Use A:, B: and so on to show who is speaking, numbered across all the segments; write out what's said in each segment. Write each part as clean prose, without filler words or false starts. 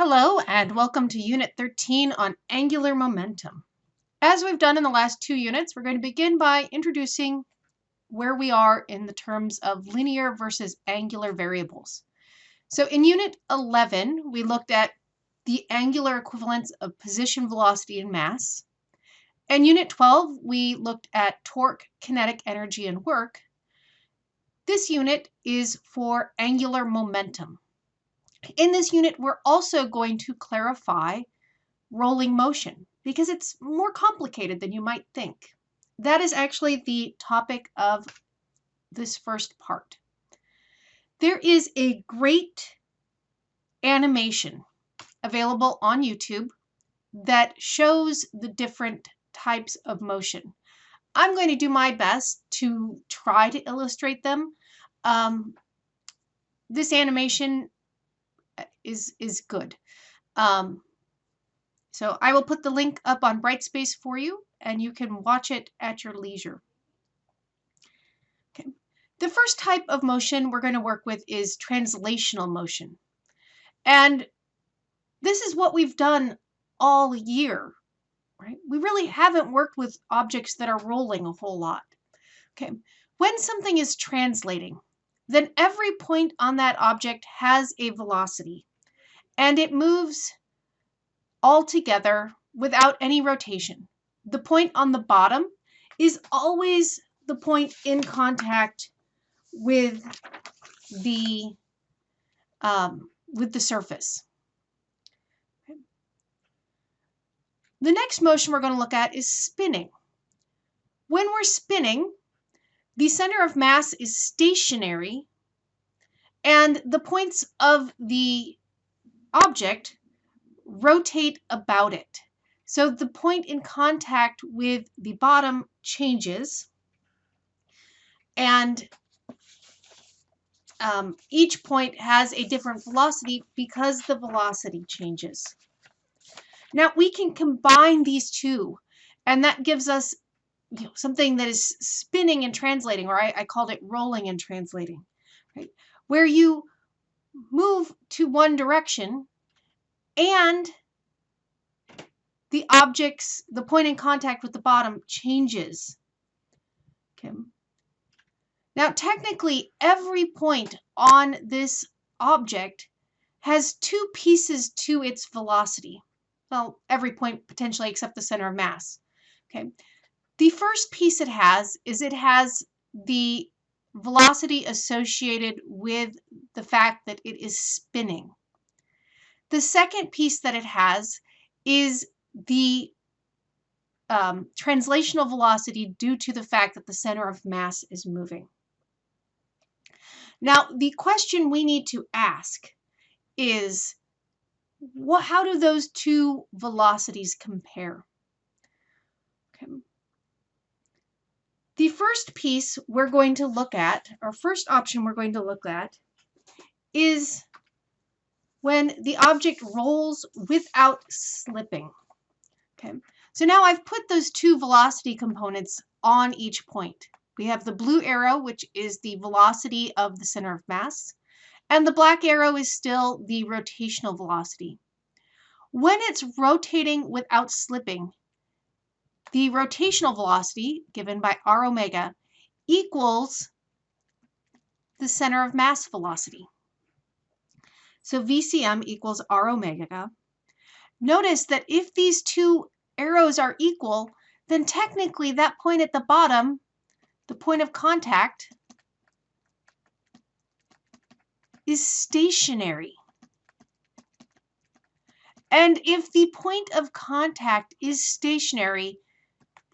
A: Hello and welcome to Unit 13 on angular momentum. As we've done in the last two units, we're going to begin by introducing where we are in the terms of linear versus angular variables. So in Unit 11, we looked at the angular equivalence of position, velocity, and mass. In Unit 12, we looked at torque, kinetic energy, and work. This unit is for angular momentum. In this unit, we're also going to clarify rolling motion because it's more complicated than you might think. That is actually the topic of this first part. There is a great animation available on YouTube that shows the different types of motion. I'm going to do my best to try to illustrate them. This animation is good. So I will put the link up on Brightspace for you, and you can watch it at your leisure. Okay. The first type of motion we're going to work with is translational motion. And this is what we've done all year, right? We really haven't worked with objects that are rolling a whole lot. Okay. When something is translating, then every point on that object has a velocity, and it moves all together without any rotation. The point on the bottom is always the point in contact with the surface. Okay. The next motion we're going to look at is spinning. When we're spinning, the center of mass is stationary, and the points of the object rotate about it. So the point in contact with the bottom changes, and each point has a different velocity because the velocity changes. Now we can combine these two, and that gives us something that is spinning and translating, or I called it rolling and translating, right? Where you move to one direction and the point in contact with the bottom changes. Okay. Now, technically, every point on this object has two pieces to its velocity. Well, every point potentially except the center of mass. Okay. The first piece it has the velocity associated with the fact that it is spinning. The second piece that it has is the translational velocity due to the fact that the center of mass is moving. Now, the question we need to ask is, how do those two velocities compare? Okay. The first piece we're going to look at, or first option we're going to look at, is when the object rolls without slipping. Okay, so now I've put those two velocity components on each point. We have the blue arrow, which is the velocity of the center of mass, and the black arrow is still the rotational velocity. When it's rotating without slipping, the rotational velocity, given by r omega, equals the center of mass velocity. So VCM equals r omega. Notice that if these two arrows are equal, then technically that point at the bottom, the point of contact, is stationary. And if the point of contact is stationary,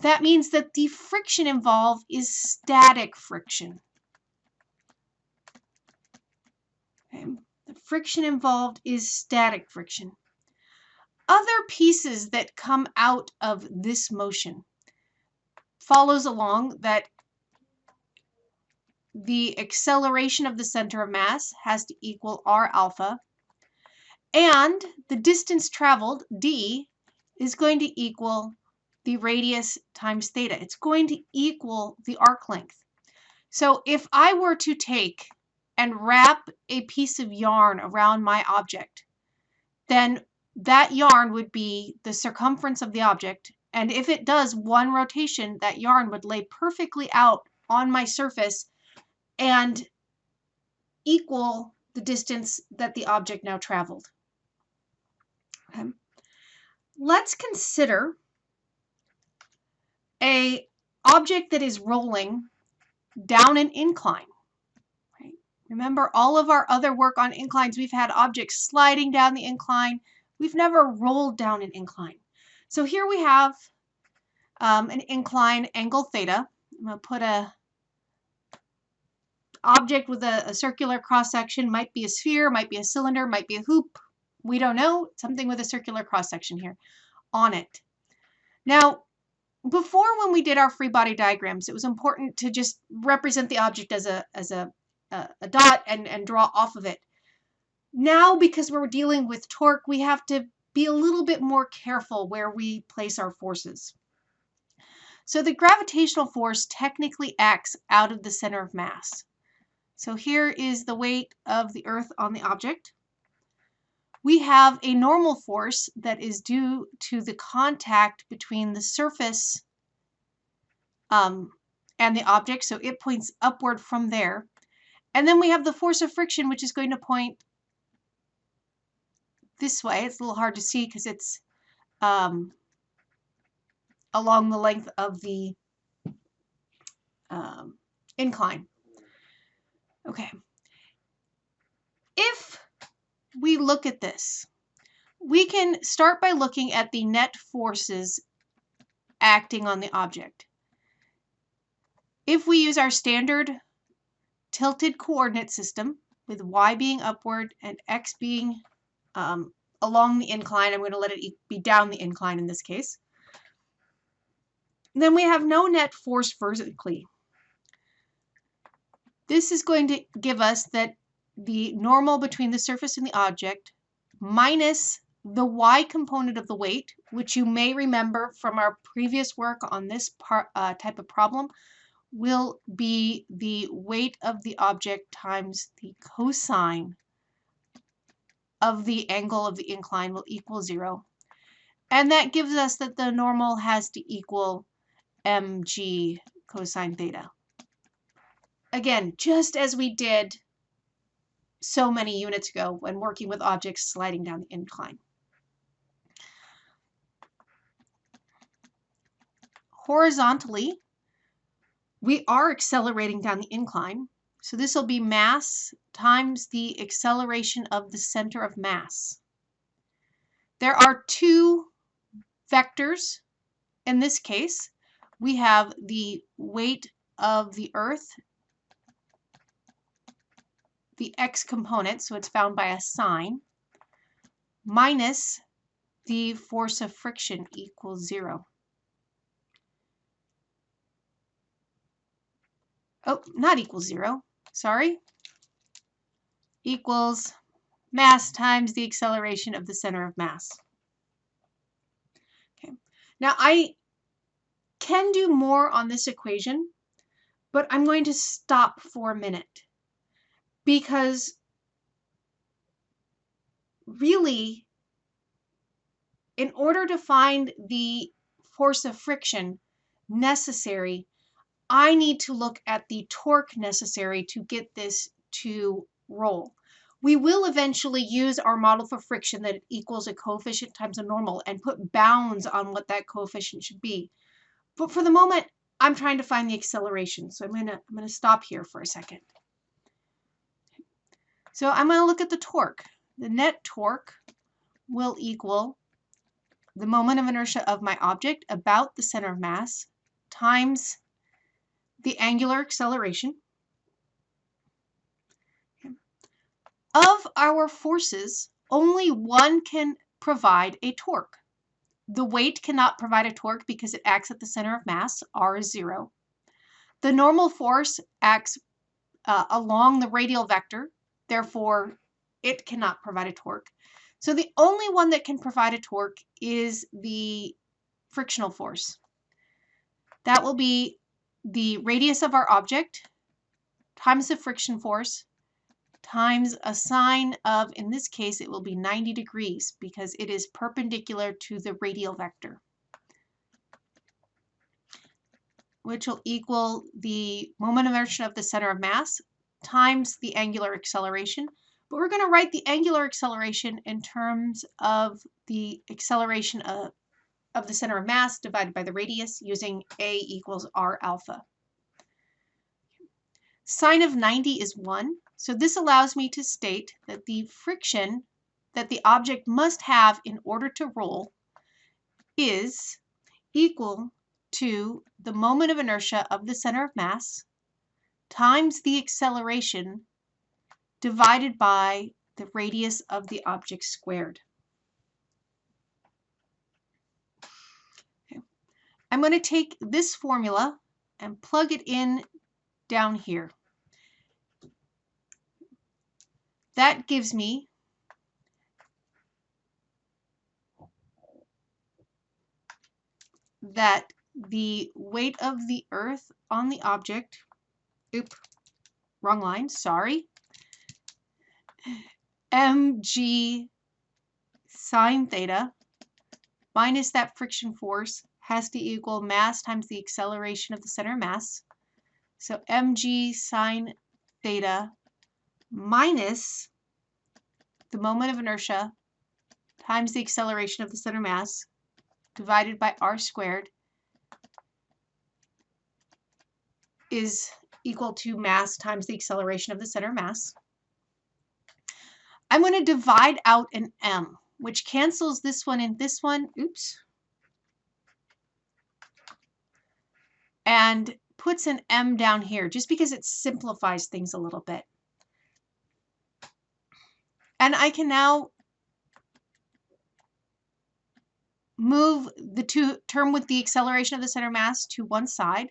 A: that means that the friction involved is static friction. Okay. The friction involved is static friction. Other pieces that come out of this motion follows along that the acceleration of the center of mass has to equal r alpha, and the distance traveled, d, is going to equal the radius times theta. It's going to equal the arc length. So if I were to take and wrap a piece of yarn around my object, then that yarn would be the circumference of the object. And if it does one rotation, that yarn would lay perfectly out on my surface and equal the distance that the object now traveled. Okay. Let's consider an object that is rolling down an incline. Right? Remember all of our other work on inclines, we've had objects sliding down the incline. We've never rolled down an incline. So here we have an incline angle theta. I'm going to put a object with a circular cross section, might be a sphere, might be a cylinder, might be a hoop. We don't know, something with a circular cross section here on it. Now, before when we did our free body diagrams, it was important to just represent the object as a dot and draw off of it. Now, because we're dealing with torque, we have to be a little bit more careful where we place our forces. So the gravitational force technically acts out of the center of mass. So here is the weight of the Earth on the object. We have a normal force that is due to the contact between the surface and the object, so it points upward from there. And then we have the force of friction, which is going to point this way. It's a little hard to see because it's along the length of the incline. Okay. If we look at this, we can start by looking at the net forces acting on the object. If we use our standard tilted coordinate system with y being upward and x being along the incline, I'm going to let it be down the incline in this case, then we have no net force vertically. This is going to give us that the normal between the surface and the object minus the y component of the weight, which you may remember from our previous work on this type of problem, will be the weight of the object times the cosine of the angle of the incline will equal 0. And that gives us that the normal has to equal mg cosine theta. Again, just as we did so many units ago when working with objects sliding down the incline. Horizontally, we are accelerating down the incline, so this will be mass times the acceleration of the center of mass. There are two vectors in this case. We have the weight of the Earth, the x component, so it's found by a sign, minus the force of friction equals 0. Oh, not equals 0, sorry. Equals mass times the acceleration of the center of mass. Okay. Now I can do more on this equation, but I'm going to stop for a minute because really, in order to find the force of friction necessary, I need to look at the torque necessary to get this to roll. We will eventually use our model for friction that equals a coefficient times a normal and put bounds on what that coefficient should be. But for the moment, I'm trying to find the acceleration. So I'm gonna stop here for a second. So I'm going to look at the torque. The net torque will equal the moment of inertia of my object about the center of mass times the angular acceleration. Okay. Of our forces, only one can provide a torque. The weight cannot provide a torque because it acts at the center of mass. R is 0. The normal force acts along the radial vector. Therefore, it cannot provide a torque. So the only one that can provide a torque is the frictional force. That will be the radius of our object times the friction force times a sine of, in this case, it will be 90 degrees because it is perpendicular to the radial vector, which will equal the moment of inertia of the center of mass times the angular acceleration. But we're going to write the angular acceleration in terms of the acceleration of the center of mass divided by the radius using A equals R alpha. Sine of 90 is 1, so this allows me to state that the friction that the object must have in order to roll is equal to the moment of inertia of the center of mass times the acceleration divided by the radius of the object squared. Okay. I'm going to take this formula and plug it in down here. That gives me that the weight of the earth on the object, wrong line, sorry, mg sine theta minus that friction force has to equal mass times the acceleration of the center of mass. So mg sine theta minus the moment of inertia times the acceleration of the center mass divided by r squared is equal to mass times the acceleration of the center mass. I'm going to divide out an m, which cancels this one and this one, and puts an m down here just because it simplifies things a little bit. And I can now move the term with the acceleration of the center mass to one side,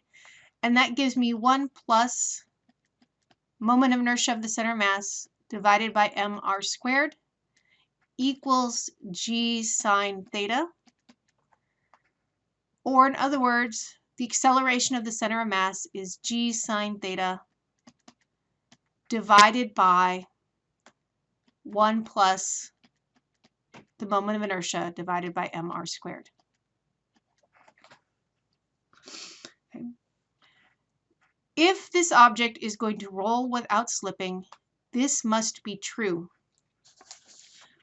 A: and that gives me 1 plus moment of inertia of the center mass divided by mr squared equals g sine theta, or in other words, the acceleration of the center of mass is g sine theta divided by 1 plus the moment of inertia divided by mr squared. Okay. If this object is going to roll without slipping, this must be true,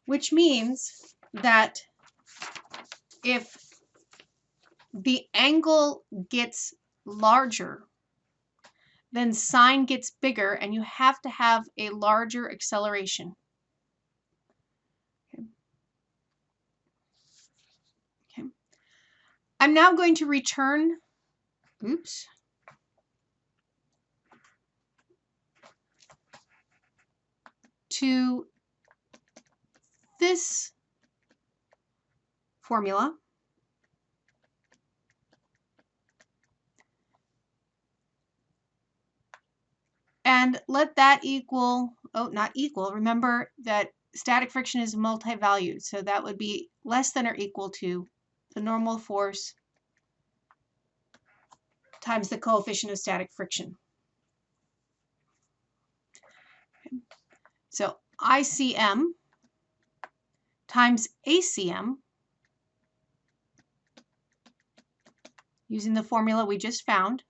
A: which means that if the angle gets larger, then sine gets bigger, and you have to have a larger acceleration. Okay. I'm now going to return, to this formula. And let that equal, not equal, remember that static friction is multi-valued, so that would be less than or equal to the normal force times the coefficient of static friction. Okay. So ICM times ACM, using the formula we just found,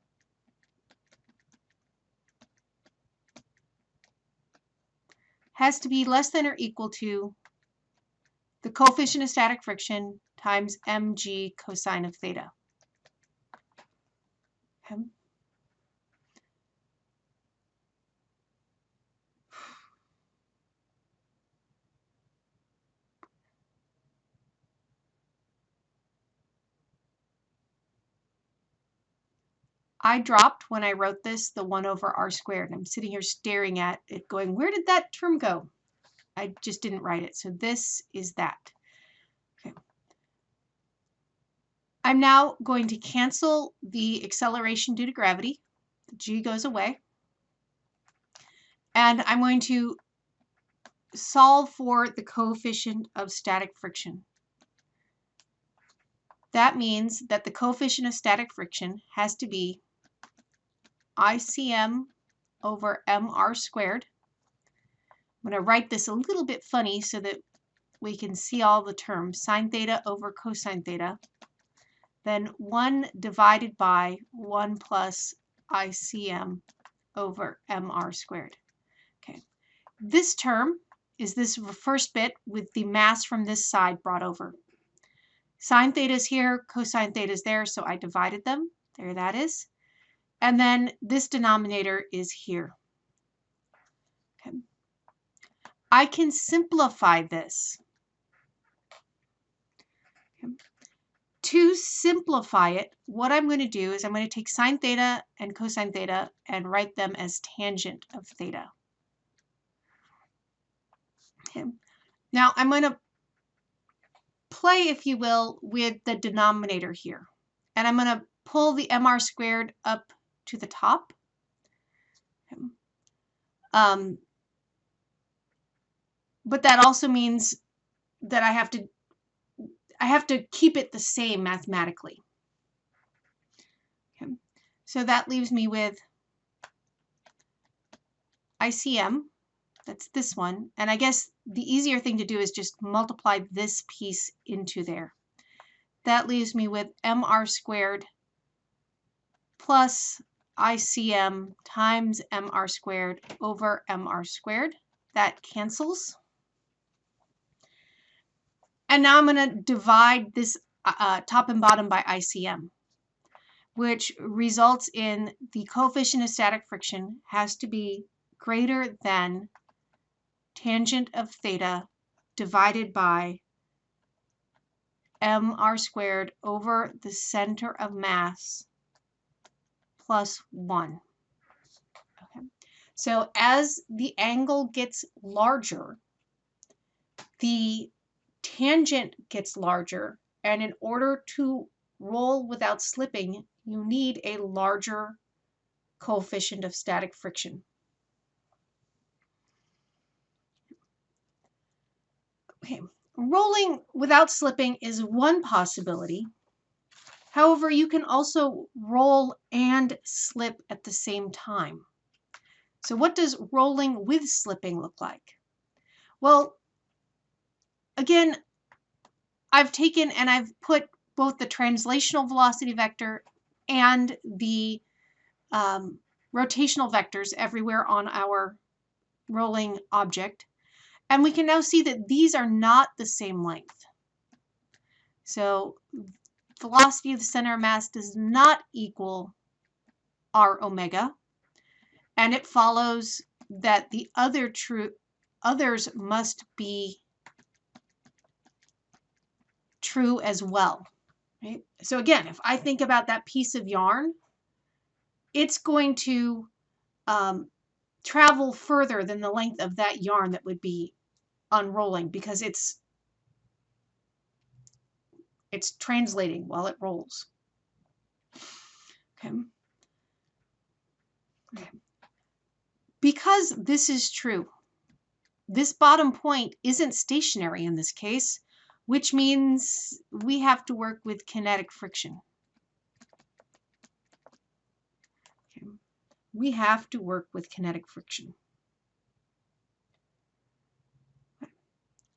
A: has to be less than or equal to the coefficient of static friction times mg cosine of theta. Okay. I dropped, when I wrote this, the 1 over r squared. And I'm sitting here staring at it going, where did that term go? I just didn't write it. So this is that. Okay. I'm now going to cancel the acceleration due to gravity. The g goes away. And I'm going to solve for the coefficient of static friction. That means that the coefficient of static friction has to be ICM over mr squared I'm going to write this a little bit funny so that we can see all the terms. Sine theta over cosine theta. Then 1 divided by 1 plus ICM over MR squared. Okay. This term is this first bit with the mass from this side brought over. Sine theta is here, cosine theta is there, so I divided them. There that is. And then this denominator is here. Okay. I can simplify this. Okay. To simplify it, what I'm going to do is I'm going to take sine theta and cosine theta and write them as tangent of theta. Okay. Now I'm going to play, if you will, with the denominator here. And I'm going to pull the MR squared up to the top. Okay. But that also means that I have to keep it the same mathematically. Okay. So that leaves me with ICM, that's this one, and I guess the easier thing to do is just multiply this piece into there. That leaves me with MR squared plus ICM times MR squared over MR squared. That cancels. And now I'm going to divide this top and bottom by ICM, which results in the coefficient of static friction has to be greater than tangent of theta divided by MR squared over the center of mass plus 1. Okay. So as the angle gets larger, the tangent gets larger, and in order to roll without slipping, you need a larger coefficient of static friction. Okay. Rolling without slipping is one possibility. However, you can also roll and slip at the same time. So what does rolling with slipping look like? Well, again, I've taken and I've put both the translational velocity vector and the rotational vectors everywhere on our rolling object. And we can now see that these are not the same length. So velocity of the center of mass does not equal r omega. And it follows that the others must be true as well. Right? So again, if I think about that piece of yarn, it's going to travel further than the length of that yarn that would be unrolling because it's translating while it rolls. Okay. Okay. Because this is true, this bottom point isn't stationary in this case, which means we have to work with kinetic friction. Okay. We have to work with kinetic friction.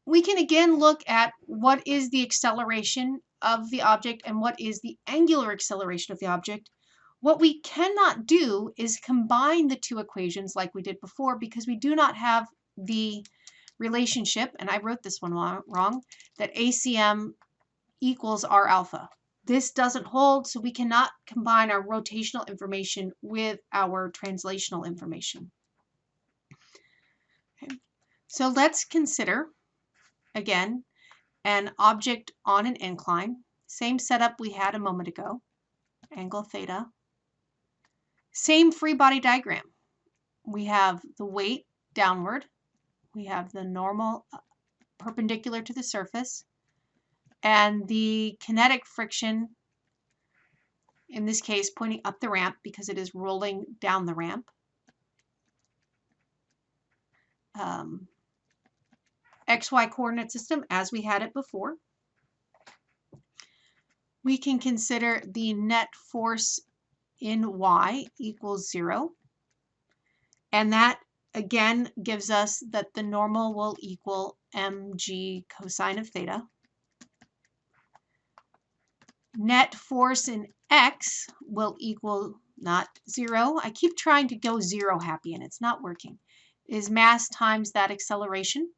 A: We can again look at what is the acceleration of the object and what is the angular acceleration of the object. What we cannot do is combine the two equations like we did before because we do not have the relationship, and I wrote this one wrong, that ACM equals R alpha. This doesn't hold, so we cannot combine our rotational information with our translational information. Okay. So let's consider, again, an object on an incline. Same setup we had a moment ago, angle theta. Same free body diagram. We have the weight downward. We have the normal perpendicular to the surface. And the kinetic friction, in this case, pointing up the ramp because it is rolling down the ramp. XY coordinate system as we had it before. We can consider the net force in Y equals 0. And that again gives us that the normal will equal mg cosine of theta. Net force in x will equal not 0. I keep trying to go 0 happy and it's not working. Is mass times that acceleration.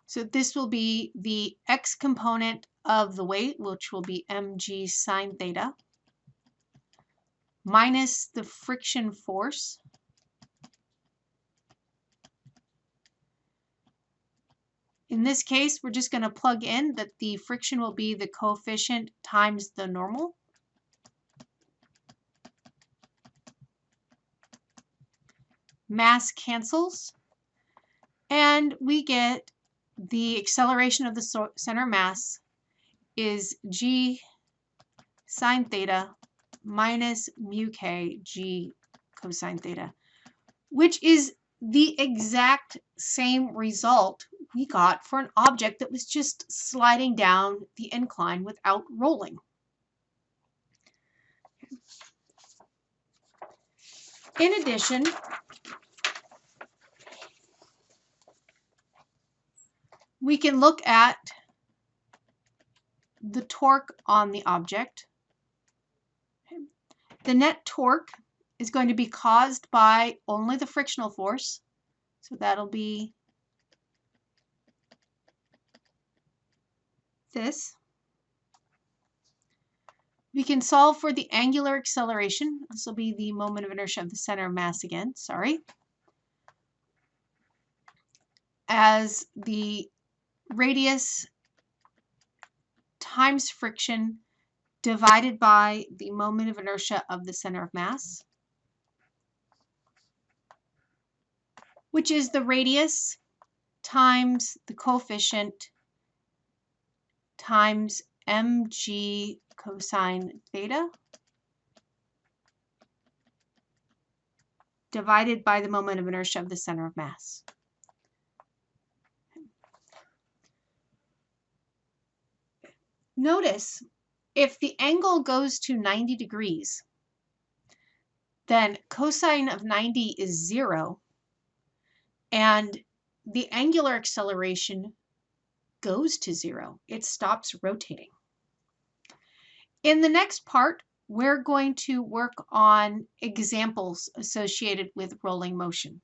A: So this will be the x component of the weight, which will be mg sine theta, minus the friction force, in this case, we're just going to plug in that the friction will be the coefficient times the normal. Mass cancels, and we get the acceleration of the center mass is g sine theta minus mu k g cosine theta, which is the exact same result we got for an object that was just sliding down the incline without rolling. In addition, we can look at the torque on the object. The net torque is going to be caused by only the frictional force. So that'll be this. We can solve for the angular acceleration. This will be the moment of inertia of the center of mass again, sorry, as the radius times friction divided by the moment of inertia of the center of mass, which is the radius times the coefficient times mg cosine theta divided by the moment of inertia of the center of mass. Notice, if the angle goes to 90 degrees, then cosine of 90 is 0, and the angular acceleration goes to 0. It stops rotating. In the next part, we're going to work on examples associated with rolling motion.